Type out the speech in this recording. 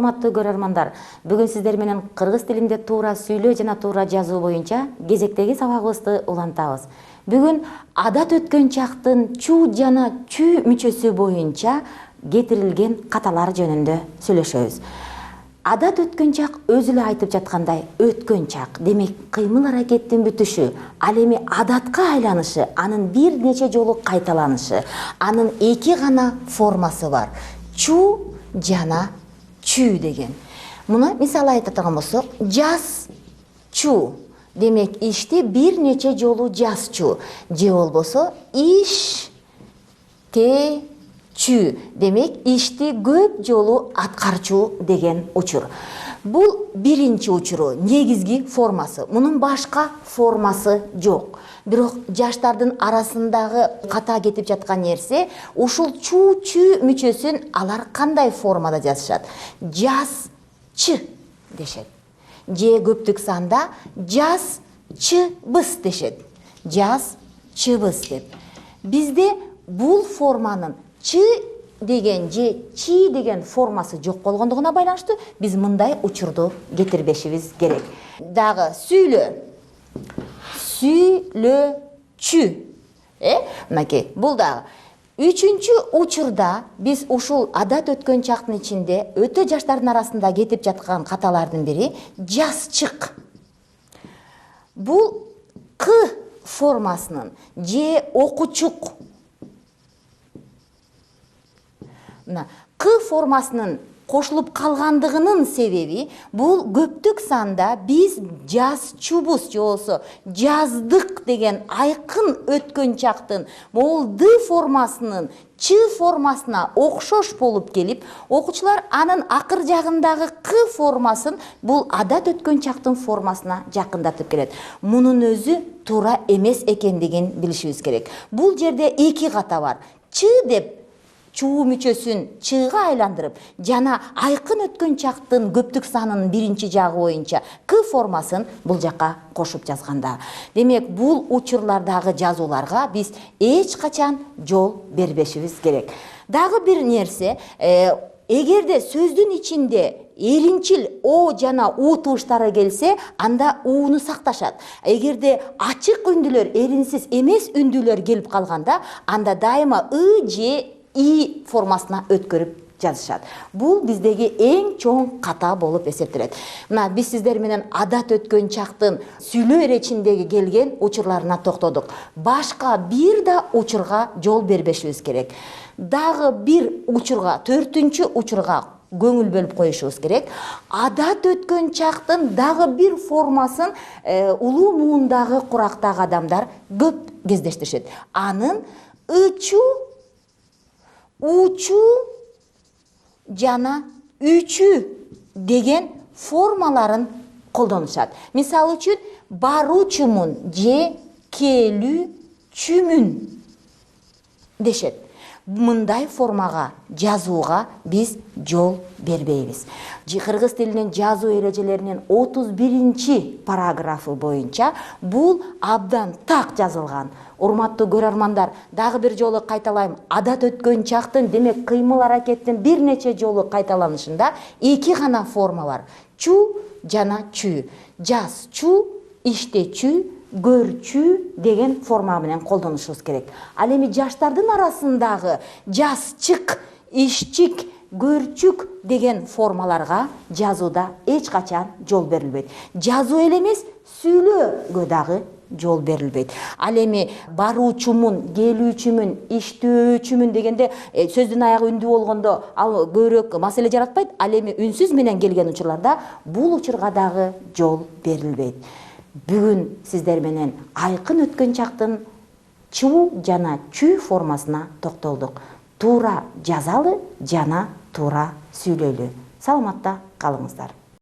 урматтуу көрөрмандар, бүгүн сиздер менен кыргыз тилинде туура сүйлөө жана туура жазуу боюнча кезектеги сабагыбызды улантабыз. Бүгүн адат өткөн чактын чу жана чү мүчөсү боюнча кетирилген каталар жөнүндө сүйлөшөбүз. Адат өткөн чак өзү эле айтып жаткандай өткөн чак, демек кыймыл аракеттин бүтүшү, ал эми адатка айланышы, анын бир нече жолу кайталанышы, анын эки гана формасы бар. Чу жана чү деген. Муна мисал айта турган болсок, жаз чу. Демек ишти бир нече жолу жаз чу. Же болбосо иш те чү. Демек ишти көп жолу аткарчу деген учур. Бул биринчи учуру, негизги формасы. Мунун башка формасы жок. Бирок жаштардын арасындагы ката кетип жаткан нерсе, ушул чу чү мүчөсүн алар кандай формада жазышат? Жаз чы дешет. Же көптүк санда жаз чыбыз дешет. Жаз чыбыз деп. Бизде бул форманын чы деген же чи деген формасы жок болгондугуна байланыштуу биз мындай учурду кетирбешибиз керек. Дагы сүйлө. Сүйлөчү. Мынакей, бул дагы. Үчүнчү учурда биз ушул адат өткөн чактын ичинде өтө жаштардын арасында кетип жаткан каталардын бири жазчык. Бул к формасынын же окучук. К формасынын кошулуп калгандыгынын себеби бул көптүк санда биз жазчубуз же болсо жаздык деген айкын өткөн чактын могул д формасынын ч формасына окшош болуп келип, окуучулар анын акыр жагындагы к формасын бул адат өткөн чактын формасына жакындатып келет. Мунун өзү туура эмес экендигин билишибиз керек. Бул жерде эки ката бар. Ч деп чуу мүчөсүн чыга айландырып, жана айкын өткөн чактын көптүк санынын биринчи жагы боюнча к формасын бул жакка кошуп жазганда. Демек, бул учурлардагы жазууларга биз эч качан жол бербешибиз керек. Дагы бир нерсе, эгерде сөздүн ичинде эринчил о жана у тууштары келсе, анда уну сакташат. Эгерде ачык үндүлөр, эринсиз эмес үндүлөр келип калганда, анда дайыма ы же и формасына өткөрүп жазышат. Бул биздеги эң чоң ката болуп эсептелет. Мына биз сиздер менен адат өткөн чактын сүйлөө эречиндеги келген учурларына токтодук. Башка бир да учурга жол бербешибиз керек. Дагы бир учурга, төртүнчү учурга көңүл бөлүп коюшубуз керек. Адат өткөн чактын дагы бир формасын улуу муундагы курактагы адамдар көп кездештиришет. Анын ычу, учу жана үчү деген формаларын колдонушат. Мисалы үчүн, баручумун же келүүчүмүн дешет. Мындай формага жазууга биз жол бербейбиз. Кыргыз тилинин жазуу эрежелеринин 31-чи параграфы боюнча бул абдан так жазылган. Урматтуу көрөрмандар, дагы бир жолу кайталайм, адат өткөн чактын, демек кыймыл аракеттин бир нече жолу кайталанышында эки гана форма бар. Чу жана чү. Жаз чу, иште чү, көрчү деген форма менен колдонушубуз керек. Ал эми жаштардын арасындагы жазчык, ишчик, көрчүк деген формаларга жазууда эч качан жол берилбейт. Жазуу эле эмес, сүйлөөгө дагы жол берилбейт. Ал эми баруучумун, келүүчүмүн, иштөөчүмүн дегенде сөздүн аягы үндүү болгондо ал көбүрөөк маселе жаратпайт. Ал эми үнсүз менен келген учурларда бул учурга дагы жол берилбейт. Бүгүн сиздер менен айкын өткөн чактын чу жана чү формасына токтолдук. Туура жазалы жана туура сүйлөйлү. Саламатта калыңыздар.